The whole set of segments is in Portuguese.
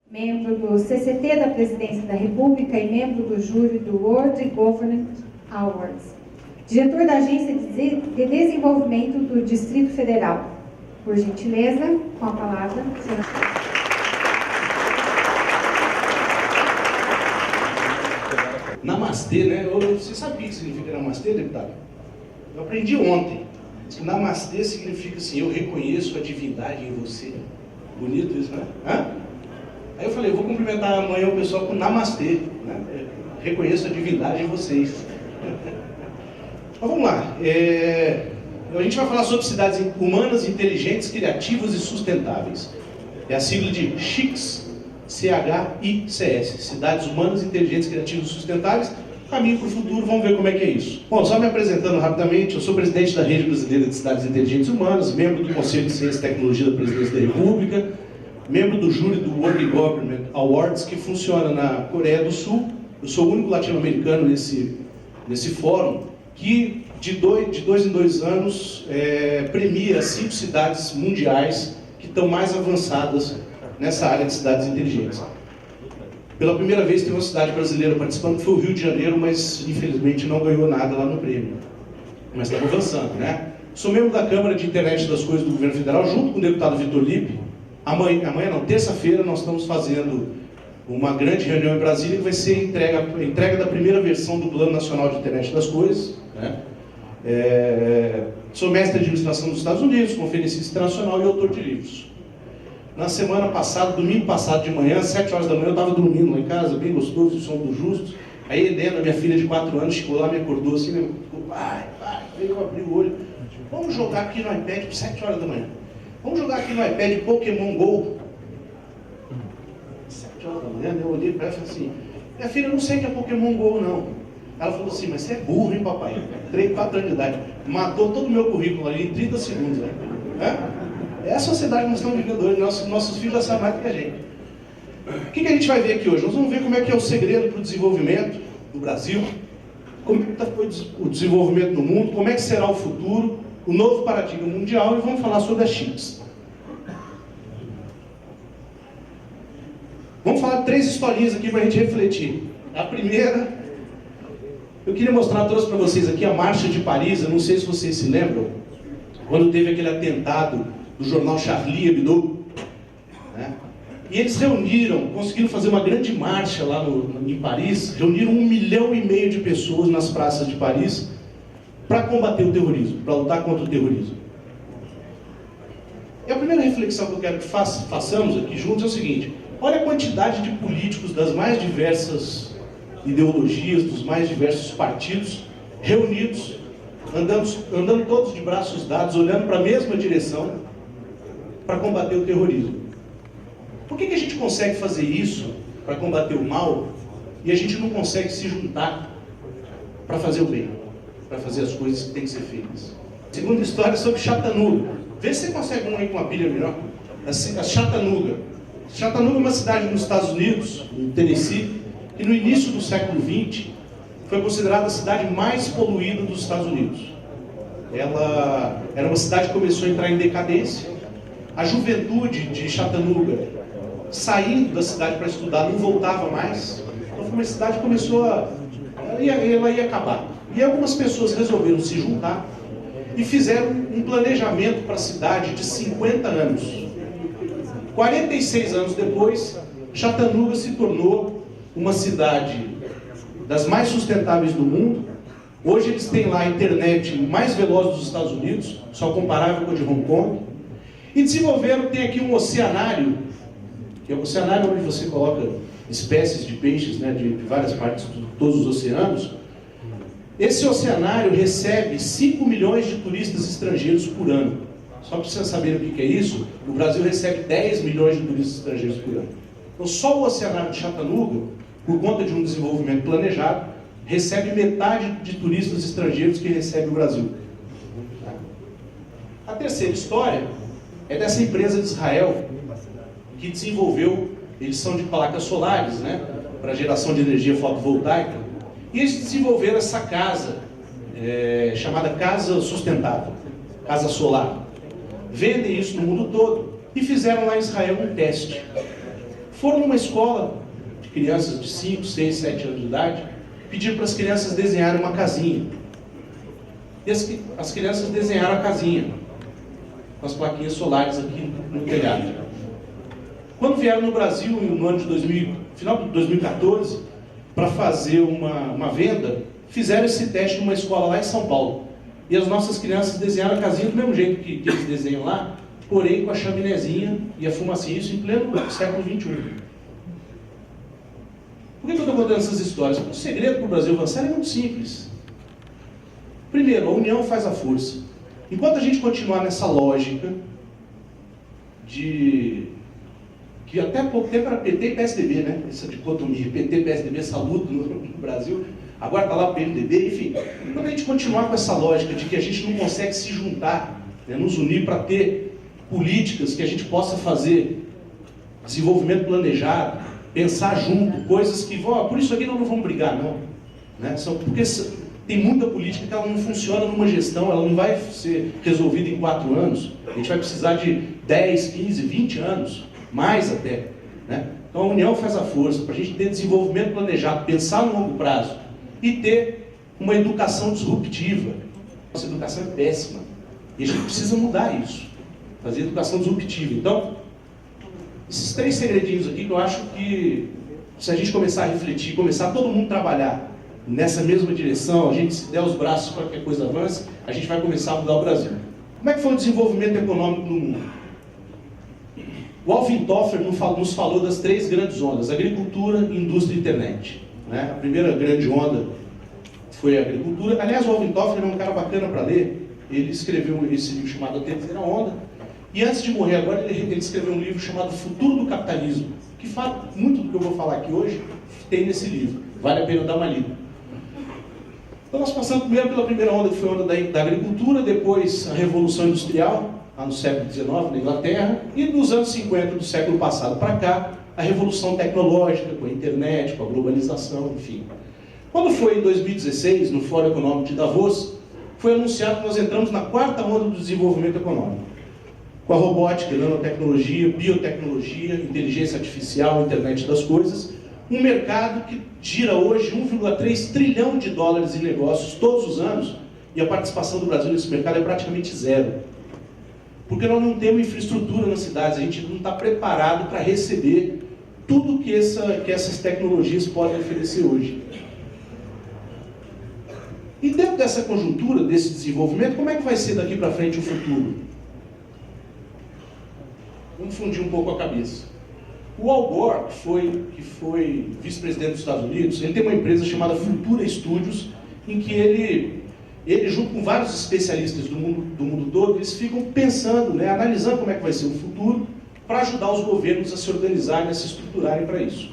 membro do CCT da Presidência da República e membro do júri do World Government Awards. Diretor da Agência de Desenvolvimento do Distrito Federal. Por gentileza, com a palavra, senhor. Namastê, né? Você sabia o que significa namastê, deputado? Eu aprendi ontem. Namastê significa assim, eu reconheço a divindade em você. Bonito isso, né? Aí eu falei, eu vou cumprimentar amanhã o pessoal com namastê, né? Reconheço a divindade em vocês. Mas vamos lá. A gente vai falar sobre cidades humanas, inteligentes, criativas e sustentáveis. É a sigla de CHICS, CHICS, Cidades Humanas, Inteligentes, Criativas e Sustentáveis. Caminho para o futuro, vamos ver como é que é isso. Bom, só me apresentando rapidamente, eu sou presidente da Rede Brasileira de Cidades Inteligentes e Humanas, membro do Conselho de Ciência e Tecnologia da Presidência da República, membro do júri do World Government Awards, que funciona na Coreia do Sul. Eu sou o único latino-americano nesse fórum, que de dois em dois anos premia 5 cidades mundiais que estão mais avançadas nessa área de cidades inteligentes. Pela primeira vez tem uma cidade brasileira participando, que foi o Rio de Janeiro, mas infelizmente não ganhou nada lá no prêmio. Mas estamos avançando, né? Sou membro da Câmara de Internet das Coisas do Governo Federal, junto com o deputado Vitor Lippe. Amanhã não, terça-feira, nós estamos fazendo uma grande reunião em Brasília, que vai ser a entrega da primeira versão do Plano Nacional de Internet das Coisas, né? Sou mestre de administração dos Estados Unidos, conferencista internacional e autor de livros. Na semana passada, domingo passado de manhã, às 7 horas da manhã, eu estava dormindo lá em casa, bem gostoso, o som dos justos. Aí Helena, minha filha de 4 anos, chegou lá, me acordou assim, ficou, pai, aí eu abri o olho. Vamos jogar aqui no iPad, 7 horas da manhã. Vamos jogar aqui no iPad Pokémon GO. 7 horas da manhã, eu olhei para ela e falei assim, minha filha, eu não sei o que é Pokémon GO, não. Ela falou assim, mas você é burro, hein, papai? 3, 4 anos de idade. Matou todo o meu currículo ali em 30 segundos, né? É a sociedade que nós estamos vivendo hoje, nossos filhos já sabem mais do que a gente. O que a gente vai ver aqui hoje? Nós vamos ver como é que é o segredo para o desenvolvimento do Brasil, como é que foi o desenvolvimento no mundo, como é que será o futuro, o novo paradigma mundial, e vamos falar sobre as CHICS. Vamos falar de 3 historinhas aqui para a gente refletir. A primeira, eu queria mostrar, trouxe para vocês aqui a Marcha de Paris. Eu não sei se vocês se lembram, quando teve aquele atentado do jornal Charlie Hebdo, né? E eles conseguiram fazer uma grande marcha lá em Paris, reuniram 1,5 milhão de pessoas nas praças de Paris para combater o terrorismo, para lutar contra o terrorismo. E a primeira reflexão que eu quero que façamos aqui juntos é o seguinte: olha a quantidade de políticos das mais diversas ideologias, dos mais diversos partidos, reunidos, andando todos de braços dados, olhando para a mesma direção, para combater o terrorismo. Por que a gente consegue fazer isso para combater o mal e a gente não consegue se juntar para fazer o bem, para fazer as coisas que têm que ser feitas? Segunda história é sobre Chattanooga. Vê se você consegue um aí com uma pilha melhor. A Chattanooga. Chattanooga é uma cidade nos Estados Unidos, no Tennessee, que no início do século XX foi considerada a cidade mais poluída dos Estados Unidos. Ela era uma cidade que começou a entrar em decadência. A juventude de Chattanooga, saindo da cidade para estudar, não voltava mais. Então foi uma cidade que começou ela ia acabar. E algumas pessoas resolveram se juntar e fizeram um planejamento para a cidade de 50 anos. 46 anos depois, Chattanooga se tornou uma cidade das mais sustentáveis do mundo. Hoje eles têm lá a internet mais veloz dos Estados Unidos, só comparável com a de Hong Kong. E desenvolveram, tem aqui um oceanário, que é um oceanário onde você coloca espécies de peixes, né, de várias partes de todos os oceanos. Esse oceanário recebe 5 milhões de turistas estrangeiros por ano. Só para vocês saberem o que é isso, o Brasil recebe 10 milhões de turistas estrangeiros por ano. Então só o oceanário de Chattanooga, por conta de um desenvolvimento planejado, recebe metade de turistas estrangeiros que recebe o Brasil. A terceira história é dessa empresa de Israel que desenvolveu, eles são de placas solares, né, para geração de energia fotovoltaica, e eles desenvolveram essa casa chamada Casa Sustentável, Casa Solar. Vendem isso no mundo todo e fizeram lá em Israel um teste. foram numa escola de crianças de 5, 6, 7 anos de idade, pediram para as crianças desenharem uma casinha. E as crianças desenharam a casinha, com as plaquinhas solares aqui no telhado. Quando vieram no Brasil, no ano de final de 2014, para fazer uma venda, fizeram esse teste numa escola lá em São Paulo. E as nossas crianças desenharam a casinha do mesmo jeito que eles desenham lá, porém com a chaminézinha e a fumacinha, isso em pleno século XXI. Por que eu estou contando essas histórias? Porque o segredo para o Brasil avançar é muito simples. Primeiro, a união faz a força. Enquanto a gente continuar nessa lógica de... que até há pouco tempo era PT e PSDB, né? Essa dicotomia, PT e PSDB, essa luta no Brasil, agora está lá o PMDB, enfim. Quando a gente continuar com essa lógica de que a gente não consegue se juntar, né, nos unir para ter políticas que a gente possa fazer desenvolvimento planejado, pensar junto, coisas que vão... Por isso aqui nós não vamos brigar, não. Né? Porque tem muita política que ela não funciona numa gestão, ela não vai ser resolvida em 4 anos. A gente vai precisar de 10, 15, 20 anos, mais até. Né? Então a união faz a força, para a gente ter desenvolvimento planejado, pensar no longo prazo e ter uma educação disruptiva. Nossa educação é péssima. E a gente precisa mudar isso. Fazer educação disruptiva. Então, esses 3 segredinhos aqui que eu acho que, se a gente começar a refletir, começar todo mundo a trabalhar nessa mesma direção, a gente se der os braços para que a coisa avance, a gente vai começar a mudar o Brasil. Como é que foi o desenvolvimento econômico no mundo? O Alvin Toffler nos falou das 3 grandes ondas: agricultura, indústria e internet. Né? A primeira grande onda foi a agricultura. Aliás, o Alvin Toffler é um cara bacana para ler. Ele escreveu esse livro chamado A Terceira Onda. E antes de morrer agora, ele escreveu um livro chamado Futuro do Capitalismo, que fala muito do que eu vou falar aqui hoje, tem nesse livro. Vale a pena dar uma lida. Então nós passamos primeiro pela primeira onda, que foi a onda da agricultura, depois a Revolução Industrial, lá no século XIX, na Inglaterra, e nos anos 50 do século passado para cá, a Revolução Tecnológica, com a internet, com a globalização, enfim. Quando foi em 2016, no Fórum Econômico de Davos, foi anunciado que nós entramos na 4ª onda do desenvolvimento econômico. Com a robótica, nanotecnologia, biotecnologia, inteligência artificial, internet das coisas, um mercado que gira hoje 1,3 trilhão de dólares em negócios todos os anos, e a participação do Brasil nesse mercado é praticamente zero. Porque nós não temos infraestrutura nas cidades, a gente não está preparado para receber tudo que essas tecnologias podem oferecer hoje. E dentro dessa conjuntura, desse desenvolvimento, como é que vai ser daqui para frente o futuro? Vamos fundir um pouco a cabeça. O Al Gore, que foi vice-presidente dos Estados Unidos, ele tem uma empresa chamada Futura Studios, em que ele junto com vários especialistas do mundo todo, eles ficam pensando, né, analisando como é que vai ser o futuro, para ajudar os governos a se organizarem, a se estruturarem para isso.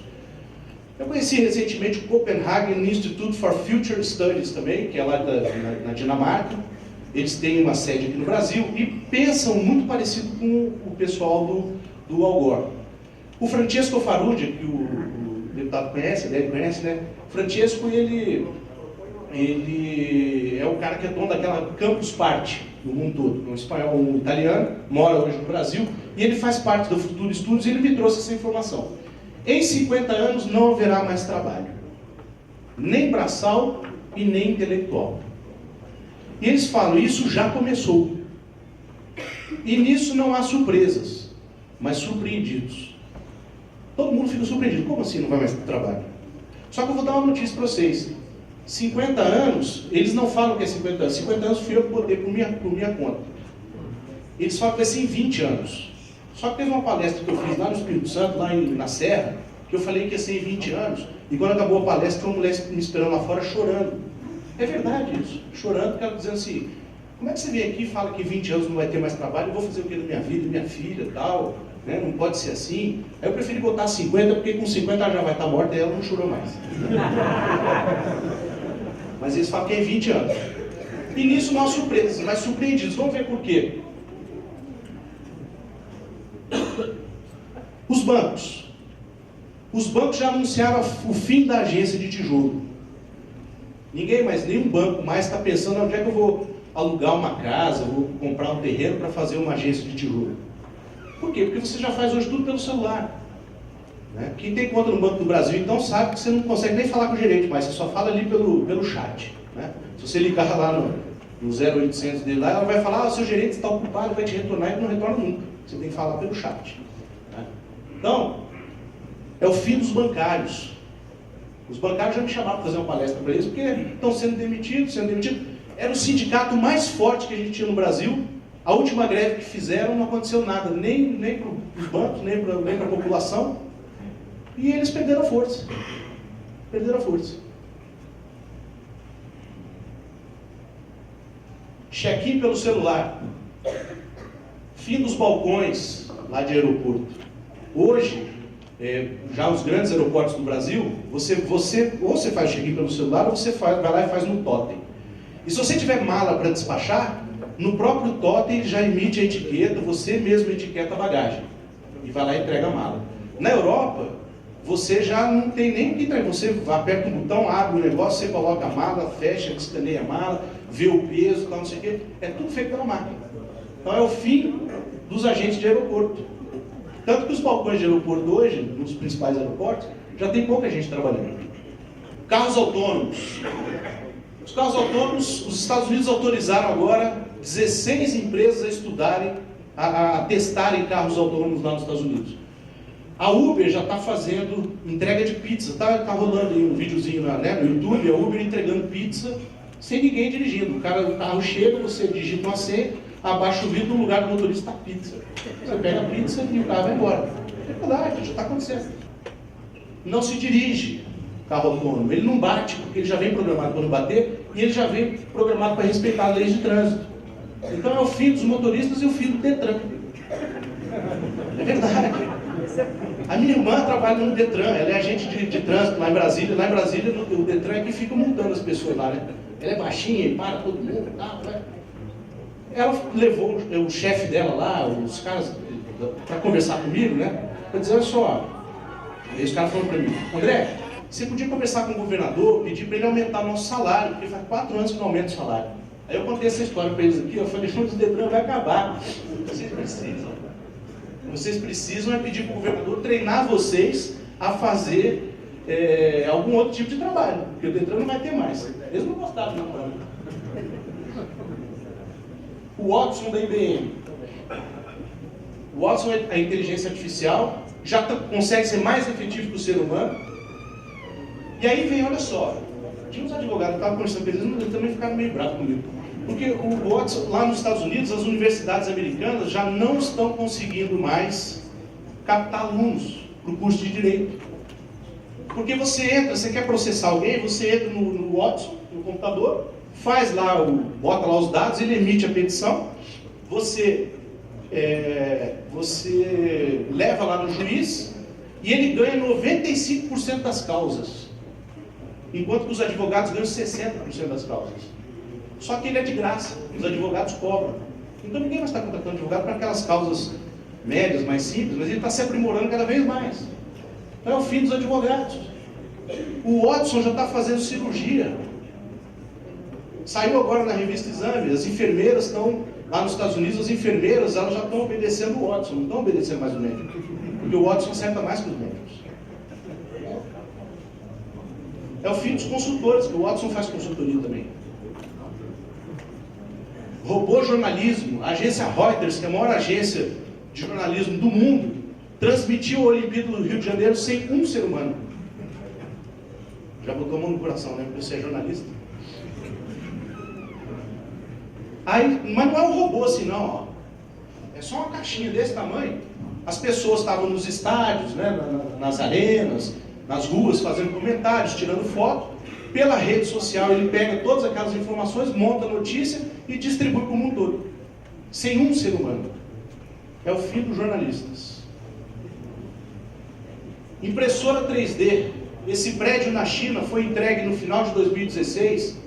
Eu conheci recentemente o Copenhagen Institute for Future Studies também, que é lá na Dinamarca. Eles têm uma sede aqui no Brasil e pensam muito parecido com o pessoal do Al Gore. O Francesco Farrugia, que o deputado conhece, deve conhece, né? O Francesco, ele é o cara que é dono daquela Campus Party no mundo todo. Um espanhol, um italiano, mora hoje no Brasil, e ele faz parte do Futuro Estudos e ele me trouxe essa informação. Em 50 anos não haverá mais trabalho, nem braçal e nem intelectual. E eles falam, isso já começou. E nisso não há surpresas, mas surpreendidos. Todo mundo fica surpreendido. Como assim não vai mais ter trabalho? Só que eu vou dar uma notícia para vocês. 50 anos, eles não falam que é 50 anos. 50 anos fui eu que botei por minha conta. Eles falam que vai ser em 20 anos. Só que teve uma palestra que eu fiz lá no Espírito Santo, lá na Serra, que eu falei que ia ser em 20 anos. E quando acabou a palestra, tinha uma mulher me esperando lá fora chorando. É verdade isso. Chorando, porque ela dizendo assim, como é que você vem aqui e fala que 20 anos não vai ter mais trabalho, eu vou fazer o que na minha vida, minha filha e tal, né? Não pode ser assim. Aí eu preferi botar 50, porque com 50 ela já vai estar morta e ela não chorou mais. Mas eles falam que é em 20 anos. E nisso não há surpresas, mas surpreendidos. Vamos ver por quê. Os bancos. Os bancos já anunciaram o fim da agência de tijolo. Nenhum banco mais está pensando onde é que eu vou alugar uma casa, vou comprar um terreno para fazer uma agência de tijolo. Por quê? Porque você já faz hoje tudo pelo celular. Né? Quem tem conta no Banco do Brasil, então, sabe que você não consegue nem falar com o gerente, mas você só fala ali pelo chat. Né? Se você ligar lá no 0800 dele, lá, ela vai falar, seu gerente está ocupado, vai te retornar, e não retorna nunca. Você tem que falar pelo chat. Né? Então, é o fim dos bancários. Os bancários já me chamaram para fazer uma palestra para eles, porque estão sendo demitidos. Era o sindicato mais forte que a gente tinha no Brasil. A última greve que fizeram não aconteceu nada, nem para os bancos, nem para a população. E eles perderam a força. Perderam a força. Check-in pelo celular. Fim dos balcões lá de aeroporto. Hoje, já os grandes aeroportos do Brasil, você ou você faz check-in pelo celular, ou você vai lá e faz no totem. E se você tiver mala para despachar, no próprio totem ele já emite a etiqueta, você mesmo etiqueta a bagagem. E vai lá e entrega a mala. Na Europa, você já não tem nem o que entregar. Você aperta um botão, abre o negócio, você coloca a mala, fecha, escaneia a mala, vê o peso, tal, não sei o quê. É tudo feito pela máquina. Então é o fim dos agentes de aeroporto. Tanto que os balcões de aeroporto hoje, nos principais aeroportos, já tem pouca gente trabalhando. Carros autônomos. Os carros autônomos, os Estados Unidos autorizaram agora 16 empresas a estudarem, a testarem carros autônomos lá nos Estados Unidos. A Uber já está fazendo entrega de pizza. Está rolando aí um videozinho no YouTube, a Uber entregando pizza sem ninguém dirigindo. O carro chega, você digita uma senha, abaixa o vidro, no lugar do motorista está pizza. Você pega a pizza e o carro vai embora. É verdade, já está acontecendo. Não se dirige carro autônomo. Ele não bate, porque ele já vem programado para não bater, e ele já vem programado para respeitar as leis de trânsito. Então é o fim dos motoristas e o fim do Detran. É verdade. A minha irmã trabalha no Detran, ela é agente de trânsito lá em Brasília. Lá em Brasília, o Detran é que fica multando as pessoas lá, né? Ela é baixinha e para todo mundo. Ela levou o chefe dela lá, os caras, para conversar comigo, né? Para dizer, olha só, aí os caras falaram para mim, André, você podia conversar com o governador, pedir para ele aumentar o nosso salário, porque faz 4 anos que não aumenta o salário. Aí eu contei essa história para eles aqui, eu falei, o Detran vai acabar. Vocês precisam pedir para o governador treinar vocês a fazer algum outro tipo de trabalho, porque o Detran não vai ter mais. Eles não gostaram, não. O Watson da IBM. O Watson é a inteligência artificial, já consegue ser mais efetivo que o ser humano. E aí vem, olha só, tinha uns advogados que estavam conversando com eles também ficaram meio bravos comigo. Porque o Watson, lá nos Estados Unidos, as universidades americanas já não estão conseguindo mais captar alunos para o curso de Direito. Porque você quer processar alguém, você entra no Watson, no computador, faz lá, bota lá os dados, ele emite a petição, você leva lá no juiz e ele ganha 95% das causas, enquanto que os advogados ganham 60% das causas. Só que ele é de graça, os advogados cobram. Então ninguém vai estar contratando advogado para aquelas causas médias, mais simples, mas ele está se aprimorando cada vez mais. Então é o fim dos advogados. O Watson já está fazendo cirurgia. Saiu agora na revista Exame, as enfermeiras estão, lá nos Estados Unidos, as enfermeiras elas já estão obedecendo o Watson, não estão obedecendo mais o médico. Porque o Watson acerta mais que os médicos. É o fim dos consultores, que o Watson faz consultoria também. Robô jornalismo, a agência Reuters, que é a maior agência de jornalismo do mundo, transmitiu a Olimpíada do Rio de Janeiro sem um ser humano. Já botou a mão no coração, né? Porque você é jornalista. Aí, mas não é um robô assim, não. Ó. É só uma caixinha desse tamanho. As pessoas estavam nos estádios, né? Nas arenas, nas ruas, fazendo comentários, tirando foto. Pela rede social, ele pega todas aquelas informações, monta a notícia e distribui para o mundo todo. Sem um ser humano. É o fim dos jornalistas. Impressora 3D. Esse prédio na China foi entregue no final de 2016,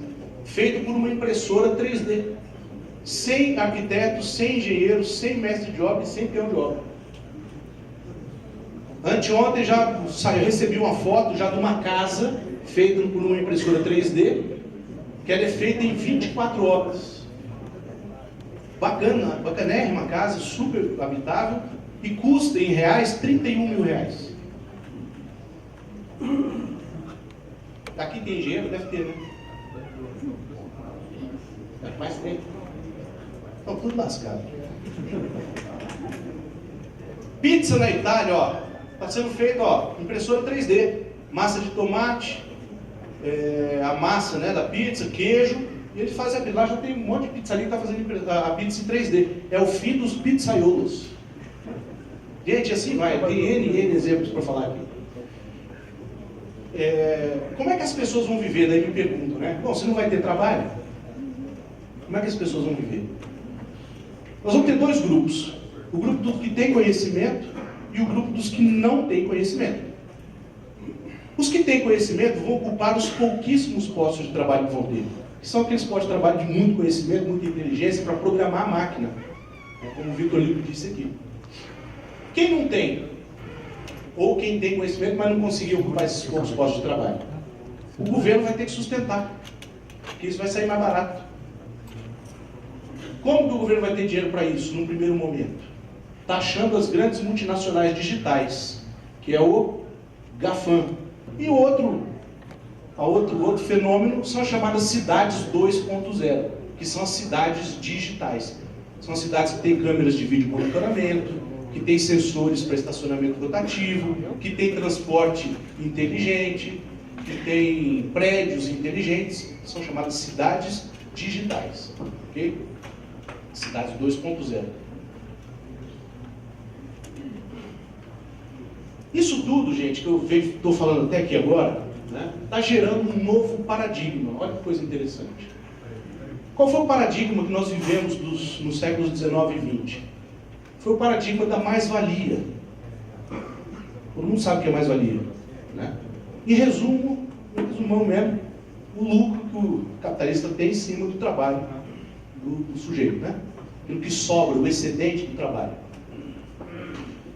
feito por uma impressora 3D. Sem arquitetos, sem engenheiros, sem mestre de obra e sem peão de obra. Anteontem eu recebi uma foto já de uma casa feita por uma impressora 3D, que ela é feita em 24 horas. Bacana, bacanérrima casa, super habitável, e custa em reais 31 mil reais. Aqui tem engenheiro? Deve ter, né? Mais tem. Estão tudo lascado. Pizza na Itália, ó. Está sendo feita, ó, impressora 3D. Massa de tomate, a massa, né, da pizza, queijo. E eles fazem, lá já tem um monte de pizzaria que está fazendo a pizza em 3D. É o fim dos pizzaiolos. Gente, assim vai, tem N exemplos para falar aqui. Como é que as pessoas vão viver? Daí me perguntam, né? Bom, se não vai ter trabalho, como é que as pessoas vão viver? Nós vamos ter dois grupos. O grupo dos que tem conhecimento e o grupo dos que não têm conhecimento. Os que têm conhecimento vão ocupar os pouquíssimos postos de trabalho que vão ter. Que são aqueles postos de trabalho de muito conhecimento, muita inteligência para programar a máquina. Como o Victor Ligo disse aqui. Quem não tem? Ou quem tem conhecimento, mas não conseguiu ocupar esses poucos postos de trabalho. O governo vai ter que sustentar, porque isso vai sair mais barato. Como que o governo vai ter dinheiro para isso, num primeiro momento? Taxando as grandes multinacionais digitais, que é o GAFAM. E outro fenômeno são as chamadas cidades 2.0, que são as cidades digitais. São as cidades que têm câmeras de vídeo monitoramento, que tem sensores para estacionamento rotativo, que tem transporte inteligente, que tem prédios inteligentes, são chamadas cidades digitais, ok? Cidades 2.0. Isso tudo, gente, que eu estou falando até aqui agora, está gerando um novo paradigma. Olha que coisa interessante. Qual foi o paradigma que nós vivemos nos séculos 19 e 20? Foi o paradigma da mais-valia. Todo mundo sabe o que é mais-valia, né? Em resumão mesmo, o lucro que o capitalista tem em cima do trabalho do sujeito, né? Aquilo que sobra, o excedente do trabalho.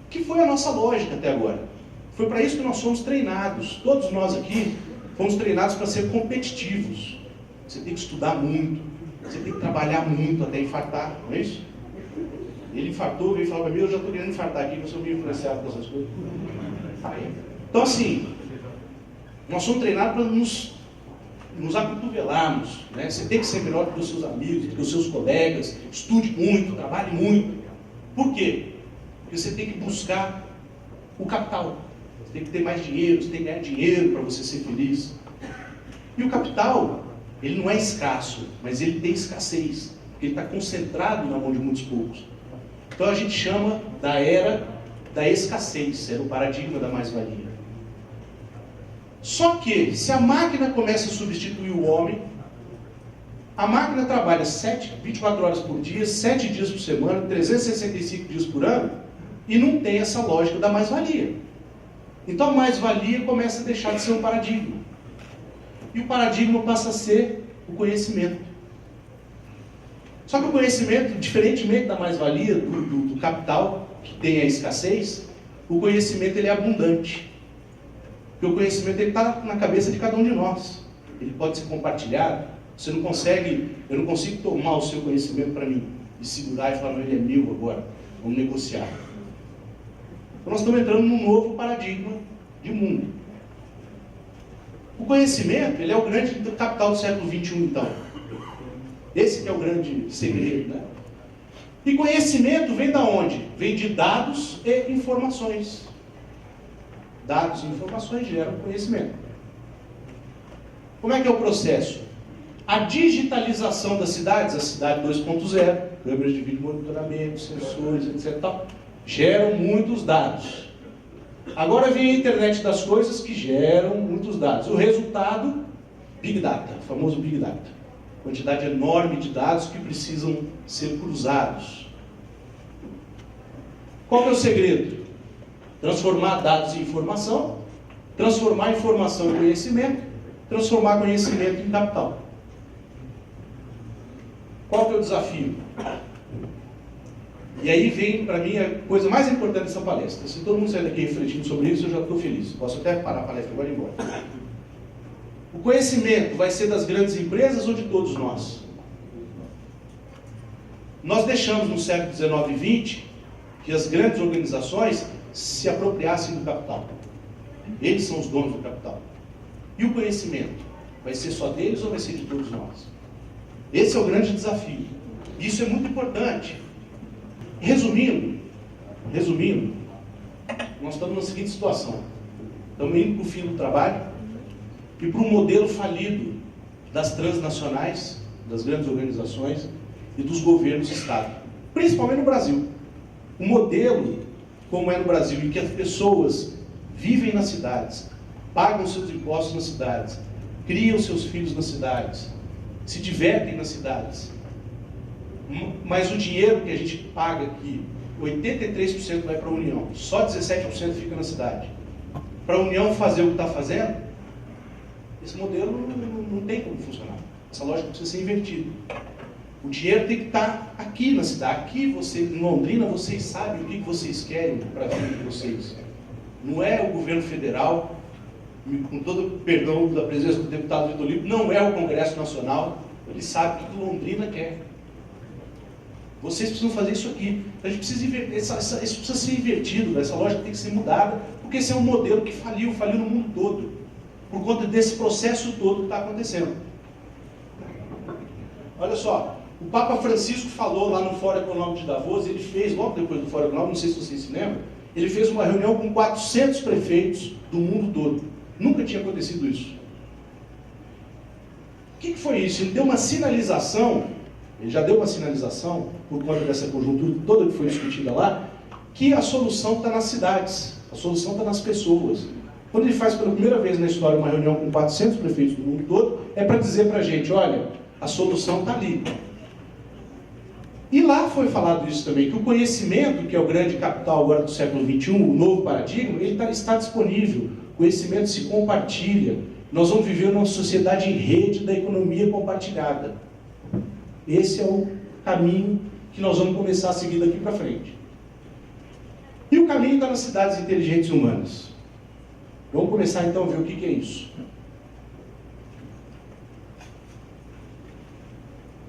Que foi a nossa lógica até agora. Foi para isso que nós fomos treinados. Todos nós aqui fomos treinados para ser competitivos. Você tem que estudar muito, você tem que trabalhar muito até infartar, não é isso? Ele infartou, veio falar para mim, eu já estou querendo infartar aqui, porque eu sou meio influenciado com essas coisas. Então assim, nós somos treinados para nos acotovelarmos, né? Você tem que ser melhor do que os seus amigos, do que os seus colegas, estude muito, trabalhe muito. Por quê? Porque você tem que buscar o capital. Você tem que ter mais dinheiro, você tem que ganhar dinheiro para você ser feliz. E o capital, ele não é escasso, mas ele tem escassez. Ele está concentrado na mão de muitos poucos. Então a gente chama da era da escassez, era o paradigma da mais-valia. Só que, se a máquina começa a substituir o homem, a máquina trabalha 24 horas por dia, 7 dias por semana, 365 dias por ano, e não tem essa lógica da mais-valia. Então a mais-valia começa a deixar de ser um paradigma. E o paradigma passa a ser o conhecimento. Só que o conhecimento, diferentemente da mais-valia, do capital, que tem a escassez, o conhecimento ele é abundante. Porque o conhecimento está na cabeça de cada um de nós. Ele pode ser compartilhado. Eu não consigo tomar o seu conhecimento para mim e segurar e falar, não, ele é meu agora, vamos negociar. Então nós estamos entrando num novo paradigma de mundo. O conhecimento, ele é o grande capital do século XXI, então. Esse que é o grande segredo, né? E conhecimento vem da onde? Vem de dados e informações. Dados e informações geram conhecimento. Como é que é o processo? A digitalização das cidades, a cidade 2.0, câmeras de vídeo monitoramento, sensores, etc. Geram muitos dados. Agora vem a internet das coisas que geram muitos dados. O resultado, Big Data, o famoso Big Data. Quantidade enorme de dados que precisam ser cruzados. Qual que é o segredo? Transformar dados em informação, transformar informação em conhecimento, transformar conhecimento em capital. Qual que é o desafio? E aí vem, para mim, a coisa mais importante dessa palestra. Se todo mundo sair daqui refletindo sobre isso, eu já estou feliz. Posso até parar a palestra agora e ir embora. O conhecimento vai ser das grandes empresas ou de todos nós? Nós deixamos no século XIX e XX que as grandes organizações se apropriassem do capital. Eles são os donos do capital. E o conhecimento? Vai ser só deles ou vai ser de todos nós? Esse é o grande desafio. Isso é muito importante. Resumindo, nós estamos na seguinte situação. Estamos indo para o fim do trabalho e para um modelo falido das transnacionais, das grandes organizações e dos governos do Estado. Principalmente no Brasil. Um modelo, como é no Brasil, em que as pessoas vivem nas cidades, pagam seus impostos nas cidades, criam seus filhos nas cidades, se divertem nas cidades. Mas o dinheiro que a gente paga aqui, 83% vai para a União, só 17% fica na cidade. Para a União fazer o que está fazendo, esse modelo não tem como funcionar. Essa lógica precisa ser invertida. O dinheiro tem que estar aqui na cidade. Aqui, em Londrina, vocês sabem o que vocês querem para a vida de vocês. Não é o governo federal, com todo o perdão da presença do deputado Vitor Lipo, não é o Congresso Nacional. Ele sabe o que Londrina quer. Vocês precisam fazer isso aqui. A gente precisa inverter, isso precisa ser invertido, essa lógica tem que ser mudada, porque esse é um modelo que faliu no mundo todo, por conta desse processo todo que está acontecendo. Olha só, o Papa Francisco falou lá no Fórum Econômico de Davos, ele fez, logo depois do Fórum Econômico, não sei se vocês se lembram, ele fez uma reunião com 400 prefeitos do mundo todo. Nunca tinha acontecido isso. O que foi isso? Ele deu uma sinalização, ele já deu uma sinalização, por conta dessa conjuntura toda que foi discutida lá, que a solução está nas cidades, a solução está nas pessoas. Quando ele faz pela primeira vez na história uma reunião com 400 prefeitos do mundo todo, é para dizer para a gente, olha, a solução está ali. E lá foi falado isso também, que o conhecimento, que é o grande capital agora do século XXI, o novo paradigma, ele está disponível. O conhecimento se compartilha. Nós vamos viver numa sociedade em rede da economia compartilhada. Esse é o caminho que nós vamos começar a seguir daqui para frente. E o caminho está nas cidades inteligentes e humanas. Vamos começar então a ver o que é isso.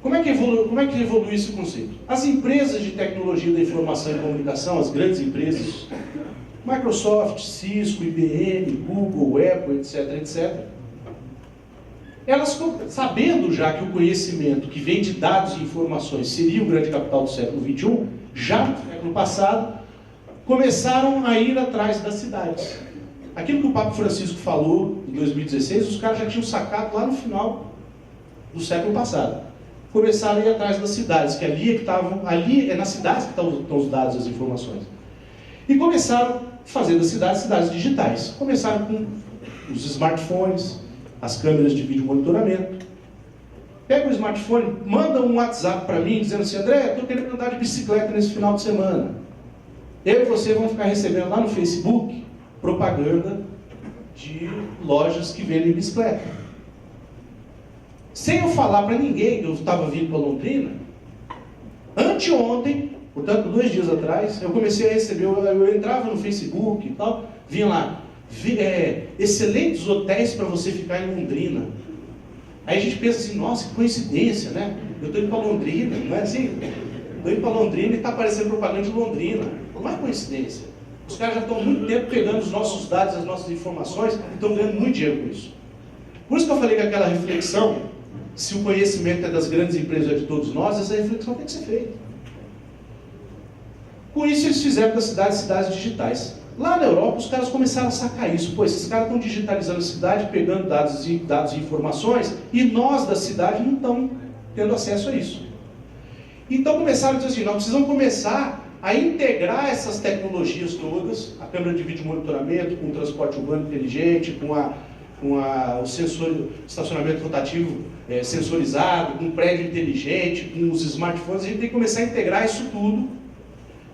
Como é que evolui esse conceito? As empresas de tecnologia da informação e comunicação, as grandes empresas, Microsoft, Cisco, IBM, Google, Apple, etc., elas, sabendo já que o conhecimento que vem de dados e informações seria o grande capital do século XXI, já no século passado, começaram a ir atrás das cidades. Aquilo que o Papa Francisco falou em 2016, os caras já tinham sacado lá no final do século passado. Começaram a ir atrás das cidades, que ali é nas cidades que estão os dados e as informações. E começaram a fazer das cidades digitais. Começaram com os smartphones, as câmeras de vídeo monitoramento. Pega o smartphone, manda um WhatsApp para mim, dizendo assim, André, estou querendo andar de bicicleta nesse final de semana. Eu e você vamos ficar recebendo lá no Facebook propaganda de lojas que vendem bicicleta. Sem eu falar para ninguém que eu estava vindo para Londrina, anteontem, portanto 2 dias atrás, eu comecei a receber, eu entrava no Facebook e tal, vinha lá, excelentes hotéis para você ficar em Londrina. Aí a gente pensa assim, nossa, que coincidência, né? Eu estou indo para Londrina, não é assim? Estou indo para Londrina e está aparecendo propaganda de Londrina. Não é coincidência. Os caras já estão há muito tempo pegando os nossos dados, as nossas informações e estão ganhando muito dinheiro com isso. Por isso que eu falei que aquela reflexão, se o conhecimento é das grandes empresas ou é de todos nós, essa reflexão tem que ser feita. Com isso eles fizeram das cidades digitais. Lá na Europa os caras começaram a sacar isso. Pô, esses caras estão digitalizando a cidade, pegando dados e informações, e nós da cidade não estamos tendo acesso a isso. Então começaram a dizer assim, nós precisamos começar a integrar essas tecnologias todas, a câmera de vídeo monitoramento, com o transporte urbano inteligente, com o estacionamento rotativo sensorizado, com o prédio inteligente, com os smartphones. A gente tem que começar a integrar isso tudo,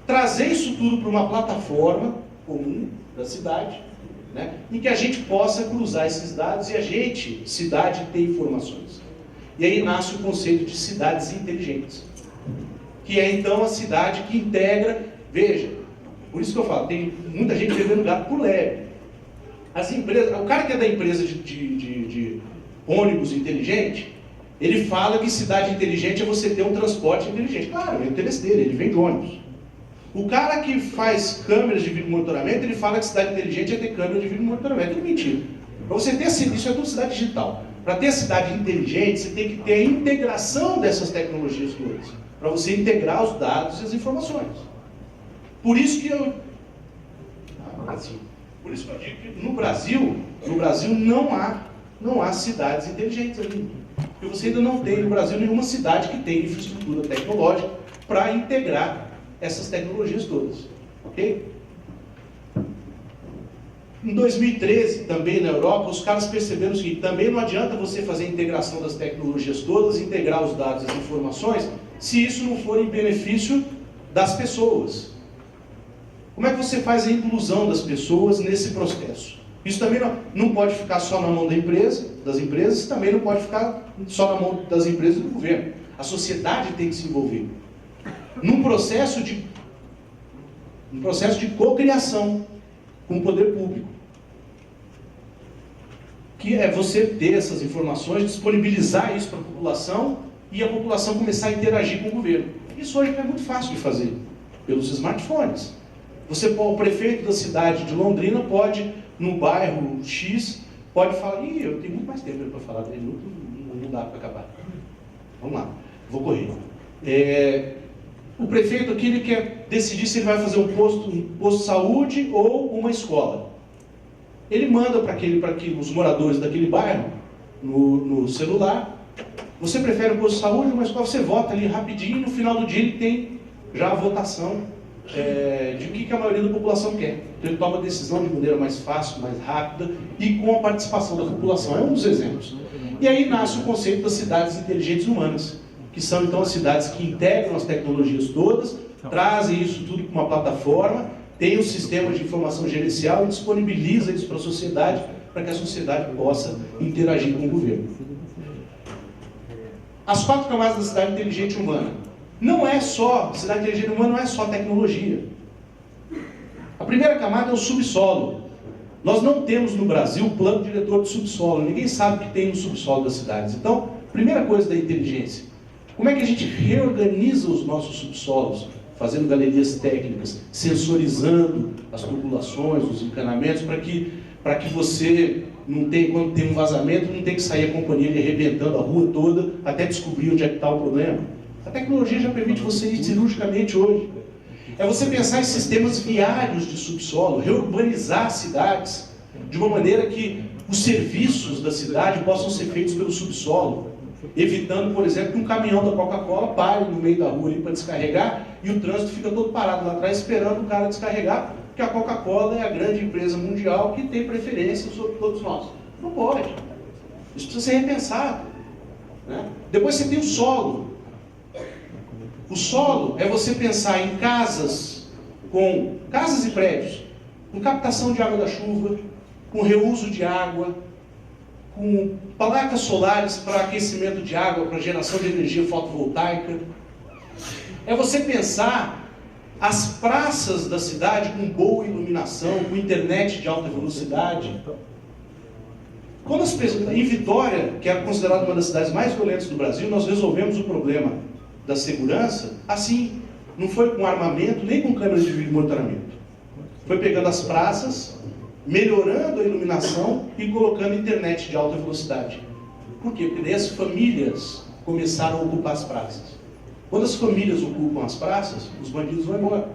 trazer isso tudo para uma plataforma comum da cidade, né, em que a gente possa cruzar esses dados e a gente, cidade, ter informações. E aí nasce o conceito de cidades inteligentes, que é então a cidade que integra, veja, por isso que eu falo, tem muita gente vendendo gato por lebre. As empresas, o cara que é da empresa de ônibus inteligente, ele fala que cidade inteligente é você ter um transporte inteligente. Claro, é o interesse dele, ele vende ônibus. O cara que faz câmeras de vídeo monitoramento, ele fala que cidade inteligente é ter câmera de vídeo monitoramento. É tudo mentira. Para você ter isso é tudo cidade digital. Para ter a cidade inteligente, você tem que ter a integração dessas tecnologias todas. Para você integrar os dados e as informações. Por isso que eu digo que no Brasil não há cidades inteligentes ainda. Porque você ainda não tem no Brasil nenhuma cidade que tenha infraestrutura tecnológica para integrar essas tecnologias todas. Ok? Em 2013, também na Europa, os caras perceberam o seguinte: também não adianta você fazer a integração das tecnologias todas, integrar os dados e as informações, se isso não for em benefício das pessoas. Como é que você faz a inclusão das pessoas nesse processo? Isso também não pode ficar só na mão das empresas, também não pode ficar só na mão das empresas e do governo. A sociedade tem que se envolver num processo de cocriação com o poder público, que é você ter essas informações, disponibilizar isso para a população e a população começar a interagir com o governo. Isso hoje é muito fácil de fazer, pelos smartphones. O prefeito da cidade de Londrina pode, no bairro X, pode falar: ih, eu tenho muito mais tempo para falar dele, não dá para acabar. Vamos lá, vou correr. O prefeito aqui, ele quer decidir se ele vai fazer um posto de saúde ou uma escola. Ele manda para os moradores daquele bairro, no celular: você prefere um posto de saúde ou uma escola? Você vota ali rapidinho, e no final do dia ele tem já a votação de o que a maioria da população quer. Então ele toma a decisão de maneira mais fácil, mais rápida e com a participação da população. É um dos exemplos. E aí nasce o conceito das cidades inteligentes humanas, que são então as cidades que integram as tecnologias todas, trazem isso tudo para uma plataforma, tem um sistema de informação gerencial e disponibiliza isso para a sociedade, para que a sociedade possa interagir com o governo. As 4 camadas da cidade inteligente humana. Cidade inteligente humana não é só tecnologia. A primeira camada é o subsolo. Nós não temos no Brasil o plano diretor de subsolo. Ninguém sabe o que tem no subsolo das cidades. Então, primeira coisa da inteligência: como é que a gente reorganiza os nossos subsolos, fazendo galerias técnicas, sensorizando as tubulações, os encanamentos, para que você não tenha, quando tem um vazamento, não tem que sair a companhia arrebentando a rua toda até descobrir onde é que está o problema. A tecnologia já permite você ir cirurgicamente hoje. É você pensar em sistemas viários de subsolo, reurbanizar cidades de uma maneira que os serviços da cidade possam ser feitos pelo subsolo, evitando, por exemplo, que um caminhão da Coca-Cola pare no meio da rua ali para descarregar e o trânsito fica todo parado lá atrás esperando o cara descarregar, porque a Coca-Cola é a grande empresa mundial que tem preferência sobre todos nós. Não pode. Isso precisa ser repensado, né? Depois você tem o solo. O solo é você pensar em casas e prédios, com captação de água da chuva, com reuso de água, com placas solares para aquecimento de água, para geração de energia fotovoltaica. É você pensar as praças da cidade com boa iluminação, com internet de alta velocidade. Em Vitória, que é considerada uma das cidades mais violentas do Brasil, nós resolvemos o problema da segurança assim. Não foi com armamento, nem com câmeras de vídeo monitoramento. Foi pegando as praças, melhorando a iluminação e colocando internet de alta velocidade. Por quê? Porque daí as famílias começaram a ocupar as praças. Quando as famílias ocupam as praças, os bandidos vão embora.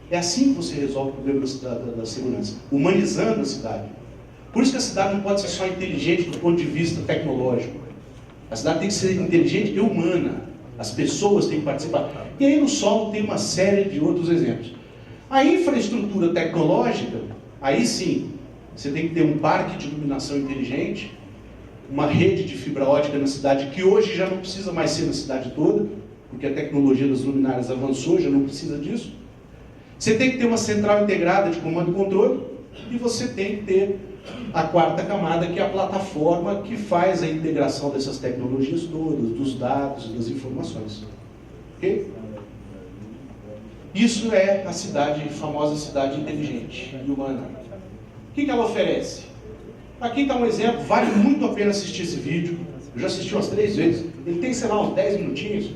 É assim que você resolve o problema da segurança, humanizando a cidade. Por isso que a cidade não pode ser só inteligente do ponto de vista tecnológico. A cidade tem que ser inteligente e humana. As pessoas têm que participar. E aí no solo tem uma série de outros exemplos. A infraestrutura tecnológica, aí sim, você tem que ter um parque de iluminação inteligente, uma rede de fibra ótica na cidade, que hoje já não precisa mais ser na cidade toda, porque a tecnologia das luminárias avançou, já não precisa disso. Você tem que ter uma central integrada de comando e controle, e você tem que ter a 4ª camada, que é a plataforma que faz a integração dessas tecnologias todas, dos dados e das informações. Ok? Isso é a famosa cidade inteligente e humana. O que ela oferece? Aqui está um exemplo, vale muito a pena assistir esse vídeo. Eu já assisti umas 3 vezes. Ele tem, sei lá, uns 10 minutinhos.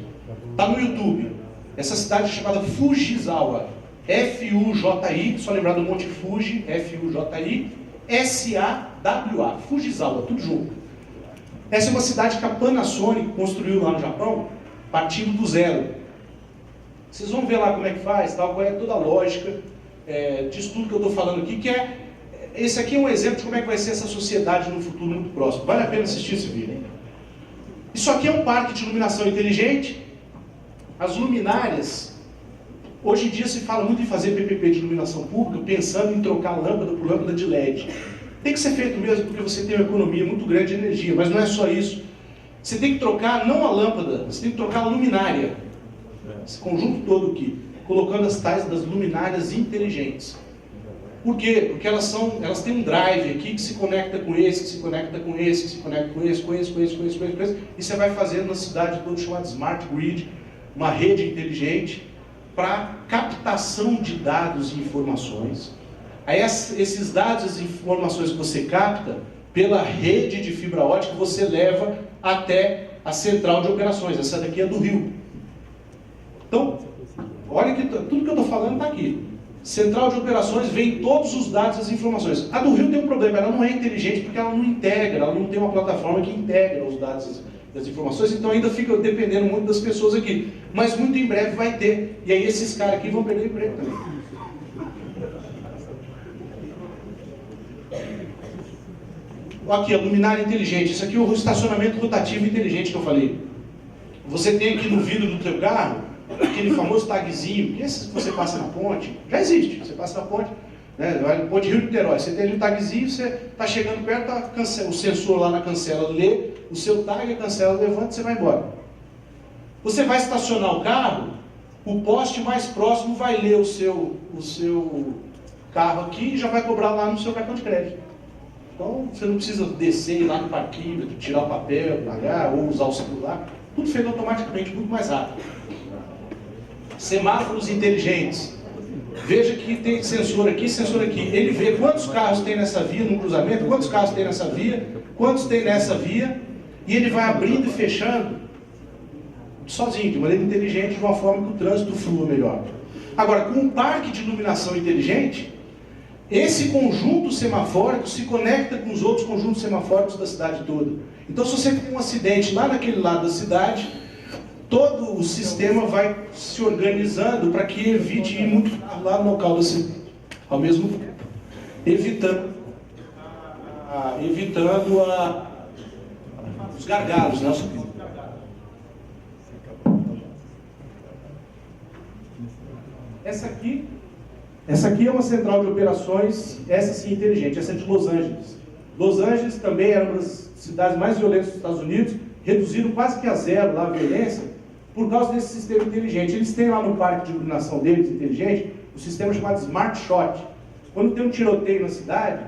Está no YouTube. Essa cidade é chamada Fujisawa. F-U-J-I, só lembrar do Monte Fuji, F-U-J-I, S-A-W-A, Fujisawa, tudo junto. Essa é uma cidade que a Panasonic construiu lá no Japão, partindo do zero. Vocês vão ver lá como é que faz, tal, qual é toda a lógica disso tudo que eu estou falando aqui, que esse aqui é um exemplo de como é que vai ser essa sociedade no futuro muito próximo. Vale a pena assistir esse vídeo. Isso aqui é um parque de iluminação inteligente. As luminárias, hoje em dia se fala muito em fazer PPP de iluminação pública, pensando em trocar lâmpada por lâmpada de LED. Tem que ser feito mesmo, porque você tem uma economia muito grande de energia, mas não é só isso. Você tem que trocar não a lâmpada, você tem que trocar a luminária. Esse conjunto todo aqui, colocando as tais das luminárias inteligentes. Por quê? Porque elas têm um drive aqui que se conecta com esse, que se conecta com esse, que se conecta com esse, e você vai fazendo na cidade toda chamada Smart Grid, uma rede inteligente para captação de dados e informações. Aí esses dados e informações que você capta, pela rede de fibra ótica, você leva até a central de operações. Essa daqui é do Rio. Então, olha que tudo que eu estou falando está aqui. Central de operações, vem todos os dados e as informações. A do Rio tem um problema, ela não é inteligente porque ela não integra, ela não tem uma plataforma que integra os dados e as informações, então ainda fica dependendo muito das pessoas aqui. Mas muito em breve vai ter. E aí esses caras aqui vão perder emprego também. Aqui, a luminária inteligente. Isso aqui é o estacionamento rotativo inteligente que eu falei. Você tem aqui no vidro do teu carro aquele famoso tagzinho, que esse que você passa na ponte, já existe, você passa na ponte, né, ponte Rio-Niterói, você tem ali um tagzinho, você está chegando perto, o sensor lá na cancela lê, o seu tag, a cancela levanta e você vai embora. Você vai estacionar o carro, o poste mais próximo vai ler o seu carro aqui e já vai cobrar lá no seu cartão de crédito. Então você não precisa descer lá no parquímetro, tirar o papel, pagar ou usar o celular, tudo feito automaticamente, muito mais rápido. Semáforos inteligentes. Veja que tem sensor aqui, sensor aqui. Ele vê quantos carros tem nessa via, no cruzamento, quantos carros tem nessa via, quantos tem nessa via, e ele vai abrindo e fechando sozinho, de maneira inteligente, de uma forma que o trânsito flua melhor. Agora, com um parque de iluminação inteligente, esse conjunto semafórico se conecta com os outros conjuntos semafóricos da cidade toda. Então, se você tem um acidente lá naquele lado da cidade, todo o sistema vai se organizando para que evite ir muito lá no local do acidente, ao mesmo tempo, evitando os gargalos, né? Essa aqui é uma central de operações, essa sim inteligente, essa é de Los Angeles. Los Angeles também era uma das cidades mais violentas dos Estados Unidos, reduziram quase que a zero lá a violência, por causa desse sistema inteligente. Eles têm lá no parque de iluminação deles, inteligente, um sistema chamado Smart Shot. Quando tem um tiroteio na cidade,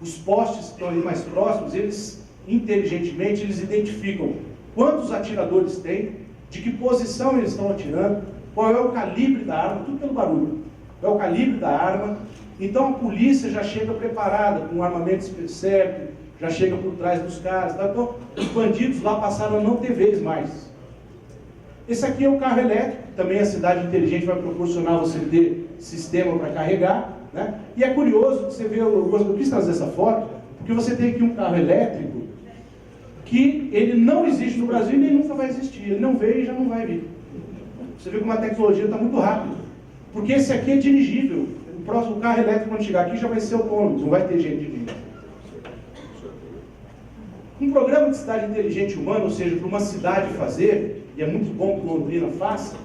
os postes que estão ali mais próximos, eles, inteligentemente, eles identificam quantos atiradores tem, de que posição eles estão atirando, qual é o calibre da arma, tudo pelo barulho. Qual é o calibre da arma. Então a polícia já chega preparada, com o armamento certo, já chega por trás dos caras. Tá? Então os bandidos lá passaram a não ter vez mais. Esse aqui é o carro elétrico, também a cidade inteligente vai proporcionar você ter sistema para carregar, né? E é curioso que você vê, eu quis trazer essa foto, porque você tem aqui um carro elétrico que ele não existe no Brasil e nem nunca vai existir. Ele não veio e já não vai vir. Você vê como a tecnologia está muito rápida. Porque esse aqui é dirigível. O próximo carro elétrico, quando chegar aqui, já vai ser autônomo, não vai ter gente dirigindo. Um programa de cidade inteligente humana, ou seja, para uma cidade fazer, e é muito bom que Londrina faça,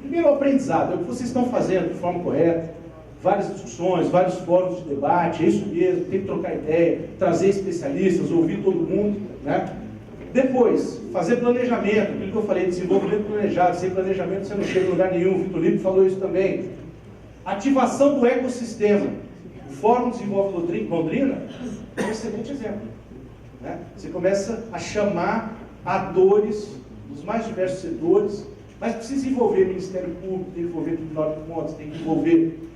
primeiro o aprendizado, é o que vocês estão fazendo de forma correta, várias discussões, vários fóruns de debate, é isso mesmo, tem que trocar ideia, trazer especialistas, ouvir todo mundo, né? Depois, fazer planejamento, aquilo que eu falei, desenvolvimento planejado. Sem planejamento você não chega em lugar nenhum, o Vitor Libre falou isso também. Ativação do ecossistema. O Fórum Desenvolve Londrina é um excelente exemplo, né? Você começa a chamar atores dos mais diversos setores, mas precisa envolver Ministério Público, tem que envolver Tribunal de Contas, tem que envolver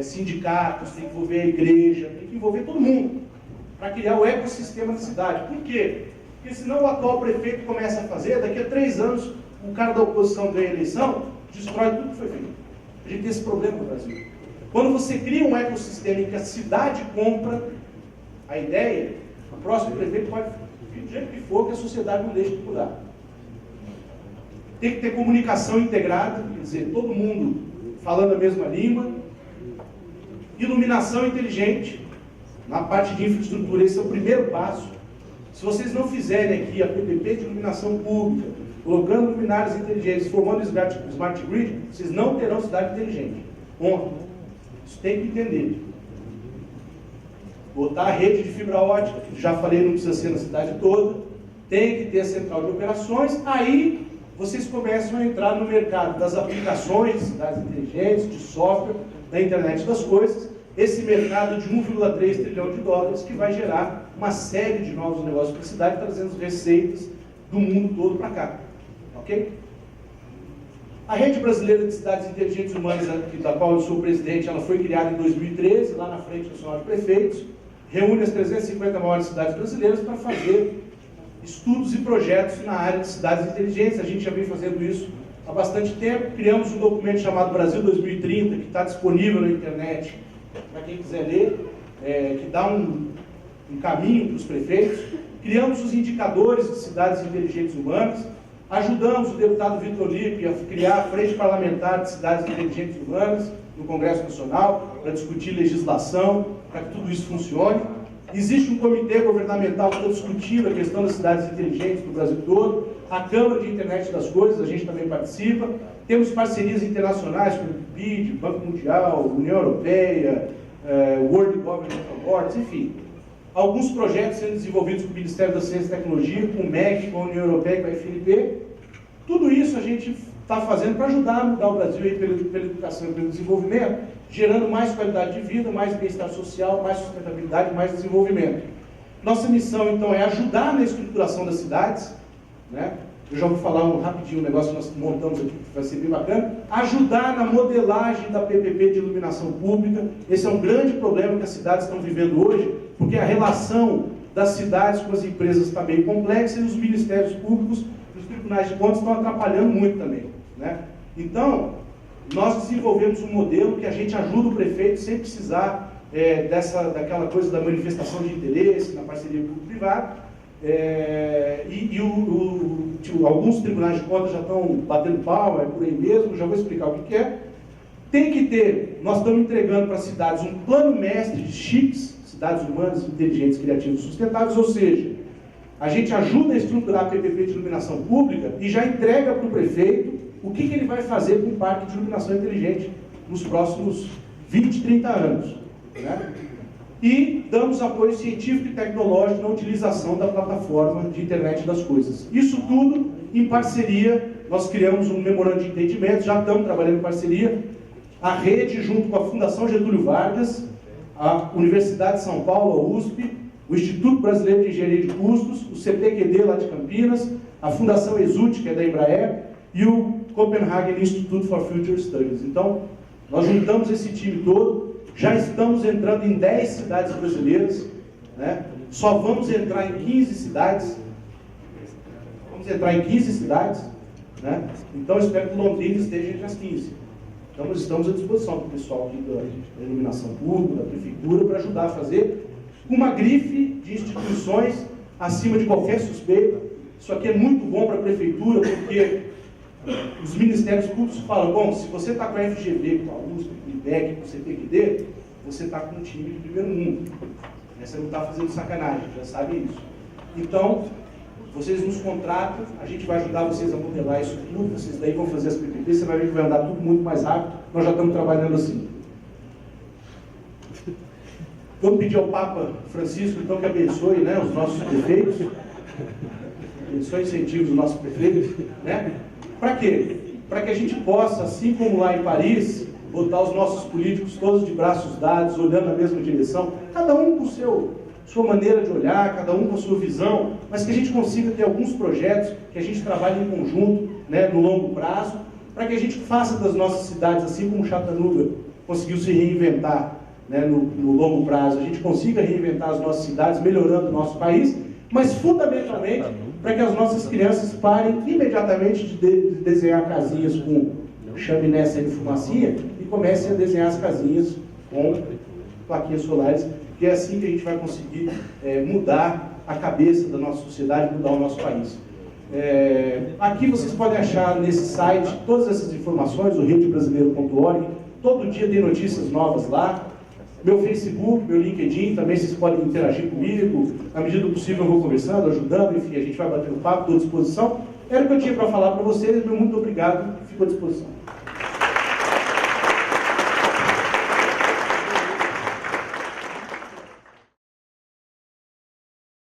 sindicatos, tem que envolver a igreja, tem que envolver todo mundo para criar o ecossistema da cidade. Por quê? Porque senão o atual prefeito começa a fazer, daqui a 3 anos o cara da oposição ganha a eleição, destrói tudo que foi feito. A gente tem esse problema no Brasil. Quando você cria um ecossistema em que a cidade compra a ideia, o próximo prefeito pode vir do jeito que for, que a sociedade não deixa de mudar. Tem que ter comunicação integrada, quer dizer, todo mundo falando a mesma língua. Iluminação inteligente, na parte de infraestrutura, esse é o primeiro passo. Se vocês não fizerem aqui a PPP de iluminação pública, colocando luminárias inteligentes, formando Smart Grid, vocês não terão cidade inteligente. Ponto. Isso tem que entender. Botar a rede de fibra ótica, que já falei, não precisa ser na cidade toda. Tem que ter a central de operações. Aí vocês começam a entrar no mercado das aplicações de cidades inteligentes, de software, da internet das coisas. Esse mercado de 1,3 trilhão de dólares que vai gerar uma série de novos negócios para a cidade, trazendo receitas do mundo todo para cá. Ok? A Rede Brasileira de Cidades Inteligentes Urbanas, da qual eu sou presidente, ela foi criada em 2013, lá na Frente Nacional de Prefeitos, reúne as 350 maiores cidades brasileiras para fazer estudos e projetos na área de cidades inteligentes. A gente já vem fazendo isso há bastante tempo. Criamos um documento chamado Brasil 2030, que está disponível na internet para quem quiser ler, que dá um caminho para os prefeitos. Criamos os indicadores de cidades inteligentes urbanas. Ajudamos o deputado Vitor Lippe a criar a Frente Parlamentar de Cidades Inteligentes Urbanas no Congresso Nacional para discutir legislação, para que tudo isso funcione. Existe um comitê governamental que está discutindo a questão das cidades inteligentes no Brasil todo. A Câmara de Internet das Coisas, a gente também participa. Temos parcerias internacionais como o BID, Banco Mundial, União Europeia, World Government Awards, enfim. Alguns projetos sendo desenvolvidos com o Ministério da Ciência e Tecnologia, com o MEC, com a União Europeia, com a FNP. Tudo isso a gente está fazendo para ajudar a mudar o Brasil aí pela educação e pelo desenvolvimento, gerando mais qualidade de vida, mais bem-estar social, mais sustentabilidade, mais desenvolvimento. Nossa missão, então, é ajudar na estruturação das cidades, né? Eu já vou falar rapidinho um negócio que nós montamos aqui, que vai ser bem bacana. Ajudar na modelagem da PPP de iluminação pública. Esse é um grande problema que as cidades estão vivendo hoje, porque a relação das cidades com as empresas está meio complexa e os ministérios públicos, os tribunais de contas estão atrapalhando muito também, né? Então, nós desenvolvemos um modelo que a gente ajuda o prefeito sem precisar daquela coisa da manifestação de interesse na parceria público-privada. Alguns tribunais de contas já estão batendo palma, é por aí mesmo, já vou explicar o que é. Tem que ter, nós estamos entregando para as cidades um plano mestre de chips, cidades urbanas, inteligentes, criativas e sustentáveis, ou seja, a gente ajuda a estruturar a PPP de iluminação pública e já entrega para o prefeito o que ele vai fazer com o parque de iluminação inteligente nos próximos 20, 30 anos, né? E damos apoio científico e tecnológico na utilização da plataforma de internet das coisas. Isso tudo em parceria, nós criamos um memorando de entendimento, já estamos trabalhando em parceria, a rede junto com a Fundação Getúlio Vargas, a Universidade de São Paulo, a USP, o Instituto Brasileiro de Engenharia de Custos, o CPQD lá de Campinas, a Fundação Exult, que é da Embraer, e o Copenhagen Institute for Future Studies. Então, nós juntamos esse time todo, já estamos entrando em 10 cidades brasileiras, né? Só vamos entrar em 15 cidades. Vamos entrar em 15 cidades, né? Então, espero que Londrina esteja entre as 15. Então, nós estamos à disposição do pessoal aqui da iluminação pública, da prefeitura, para ajudar a fazer uma grife de instituições acima de qualquer suspeita. Isso aqui é muito bom para a prefeitura, porque os ministérios públicos falam, bom, se você está com a FGV, com a USP, com o IBEC, com o CPQD, você está com um time de primeiro mundo. Você não está fazendo sacanagem, já sabem isso. Então, vocês nos contratam, a gente vai ajudar vocês a modelar isso tudo, vocês daí vão fazer as PPP, você vai ver que vai andar tudo muito mais rápido, nós já estamos trabalhando assim. Vamos pedir ao Papa Francisco, então, que abençoe, né, os nossos prefeitos, abençoe e incentive os nossos prefeitos, né? Para quê? Para que a gente possa, assim como lá em Paris, botar os nossos políticos todos de braços dados, olhando na mesma direção, cada um com sua maneira de olhar, cada um com a sua visão, mas que a gente consiga ter alguns projetos, que a gente trabalhe em conjunto, né, no longo prazo, para que a gente faça das nossas cidades, assim como Chattanooga conseguiu se reinventar, né, no longo prazo, a gente consiga reinventar as nossas cidades, melhorando o nosso país, mas fundamentalmente para que as nossas crianças parem imediatamente de desenhar casinhas com chaminé sem fumacinha e comecem a desenhar as casinhas com plaquinhas solares, que é assim que a gente vai conseguir mudar a cabeça da nossa sociedade, mudar o nosso país. Aqui vocês podem achar nesse site todas essas informações, o redebrasileiro.org, todo dia tem notícias novas lá. Meu Facebook, meu LinkedIn, também vocês podem interagir comigo. Na medida do possível eu vou conversando, ajudando, enfim, a gente vai batendo papo, estou à disposição. Era o que eu tinha para falar para vocês, meu muito obrigado, fico à disposição.